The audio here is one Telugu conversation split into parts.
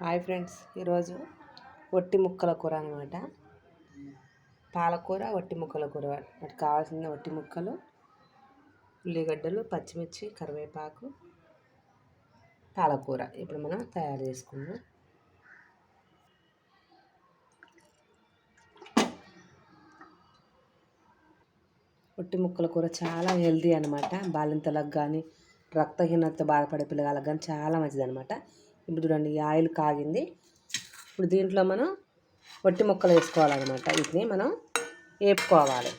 హాయ్ ఫ్రెండ్స్, ఈరోజు ఒట్టి ముక్కల కూర అనమాట. పాలకూర ఒట్టి ముక్కల కూర. వాటికి కావాల్సిన ఒట్టి ముక్కలు, ఉల్లిగడ్డలు, పచ్చిమిర్చి, కరివేపాకు, పాలకూర. ఇప్పుడు మనం తయారు చేసుకుందాం. ఒట్టి ముక్కల కూర చాలా హెల్తీ అనమాట. బాలింతలకు కానీ, రక్తహీనత బాధపడే పిల్లగాళ్ళకి కానీ చాలా మంచిది అనమాట. ఇప్పుడు చూడండి, ఈ ఆయిల్ కాగింది. ఇప్పుడు దీంట్లో మనం ఒట్టి ముక్కలు వేసుకోవాలన్నమాట. వీటిని మనం వేపుకోవాలి.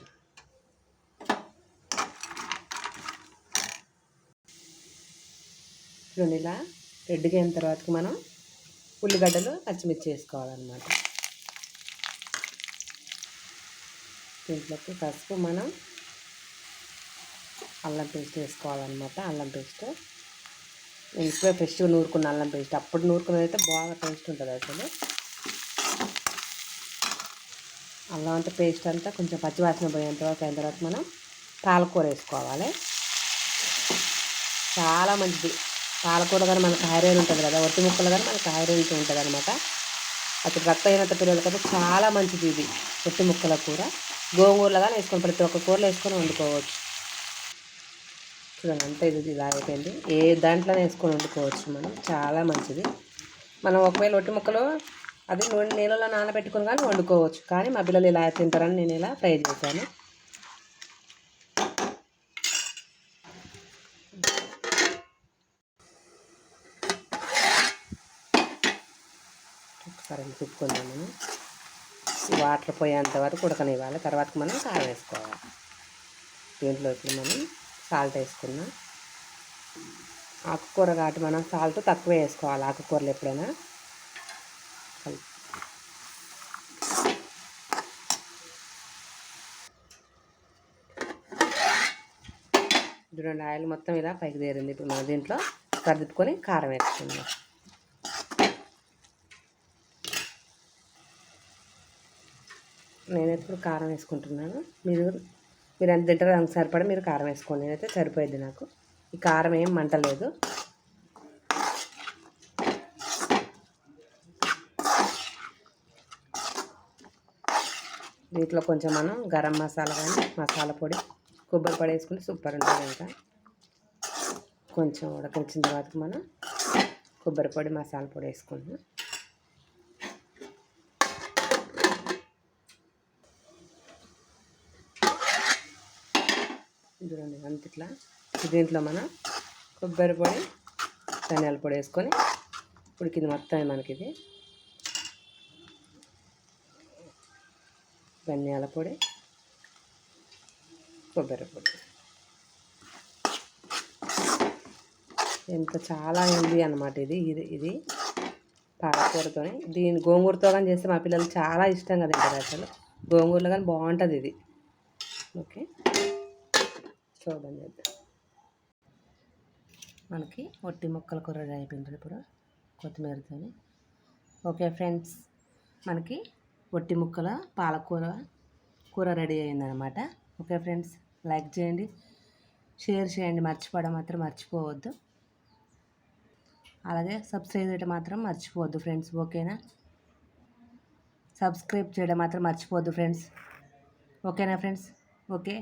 చూడండి, ఇలా రెడ్గా అయిన తర్వాతకి మనం ఉల్లిగడ్డలు, పచ్చిమిర్చి వేసుకోవాలన్నమాట. దీంట్లోకి పసుపు, మనం అల్లం పేస్ట్ వేసుకోవాలన్నమాట. అల్లం పేస్ట్ నేను ఇప్పుడే ఫ్రెష్గా నూరుకున్న అల్లం పేస్ట్. అప్పుడు నూరుకున్నది అయితే బాగా టేస్ట్ ఉంటుంది అసలు. అల్లం అంతా పేస్ట్ అంతా కొంచెం పచ్చివాసన పోయేంత వరకు అయిన తర్వాత మనం పాలకూర వేసుకోవాలి. చాలా మంచిది పాలకూర కానీ మనకు ఐరన్ ఉంటుంది కదా, ఒట్టి ముక్కలు కానీ మనకు ఐరన్ ఉంటుంది అనమాట. అసలు రక్తహీనత పిల్లలకైతే చాలా మంచిది ఇది ఒట్టి ముక్కల కూర. గోంగూరలో కానీ వేసుకొని ప్రతి ఒక్క కూరలో వేసుకొని వండుకోవచ్చు. చూడండి, అంతా ఇది ఇలా అయిపోయింది. ఏ దాంట్లో వేసుకొని వండుకోవచ్చు మనం, చాలా మంచిది. మనం ఒకవేళ ఒట్టి ముక్కలు అది నీళ్ళలో నానబెట్టుకుని కానీ వండుకోవచ్చు. కానీ మా పిల్లలు ఇలా తింటారని నేను ఇలా ఫ్రై చేశాను. ఒకసారి తిప్పుకుందాం. మనం వాటర్ పోయేంత వరకు ఉడకనివ్వాలి. తర్వాత మనం కారం వేసుకోవాలి. దీంట్లో ఇప్పుడు మనం సాల్ట్ వేసుకున్నాం. ఆకుకూర కాబట్టి మనం సాల్ట్ తక్కువ వేసుకోవాలి. ఆకుకూరలు ఎప్పుడైనా చూడండి, ఆయిల్ మొత్తం ఇలా పైకి తేరింది. ఇప్పుడు మనం దీంట్లో సర్దుకొని కారం వేసుకుందాం. నేను ఎప్పుడు కారం వేసుకుంటున్నాను. మీరు ఎంత తింటారో దానికి సరిపడా మీరు కారం వేసుకోండి. నేనైతే సరిపోయింది నాకు. ఈ కారం ఏం మంటలేదు. దీంట్లో కొంచెం మనం గరం మసాలా కానీ, మసాలా పొడి, కొబ్బరి పొడి వేసుకుంటే సూపర్ ఉంటుంది. ఇంకా కొంచెం ఉడకించిన తర్వాత మనం కొబ్బరి పొడి, మసాలా పొడి వేసుకుంటాం. చూడండి, అంత ఇట్లా దీంట్లో మనం కొబ్బరి పొడి, ధనియాల పొడి వేసుకొని ఉడికింది మొత్తం. మనకి ఇది ధనియాల పొడి, కొబ్బరి పొడి ఎంత చాలా హెల్దీ అనమాట. ఇది పాలకూరతో, దీని గోంగూరతో కానీ చేస్తే మా పిల్లలు చాలా ఇష్టంగా తింటారు. అసలు గోంగూరలో కానీ బాగుంటుంది ఇది. ఓకే, చూడండి, చేద్దాం. మనకి ఒట్టి ముక్కల కూర అయిపోయింది ఇప్పుడు కొత్తిమీరతో. ఓకే ఫ్రెండ్స్, మనకి ఒట్టి ముక్కల పాలకూర కూర రెడీ అయిందనమాట. ఓకే ఫ్రెండ్స్, లైక్ చేయండి, షేర్ చేయండి, మర్చిపోవడం మాత్రం మర్చిపోవద్దు. అలాగే సబ్స్క్రైబ్ చేయడం మాత్రం మర్చిపోవద్దు ఫ్రెండ్స్. ఓకేనా, సబ్స్క్రైబ్ చేయడం మాత్రం మర్చిపోవద్దు ఫ్రెండ్స్. ఓకేనా ఫ్రెండ్స్? ఓకే.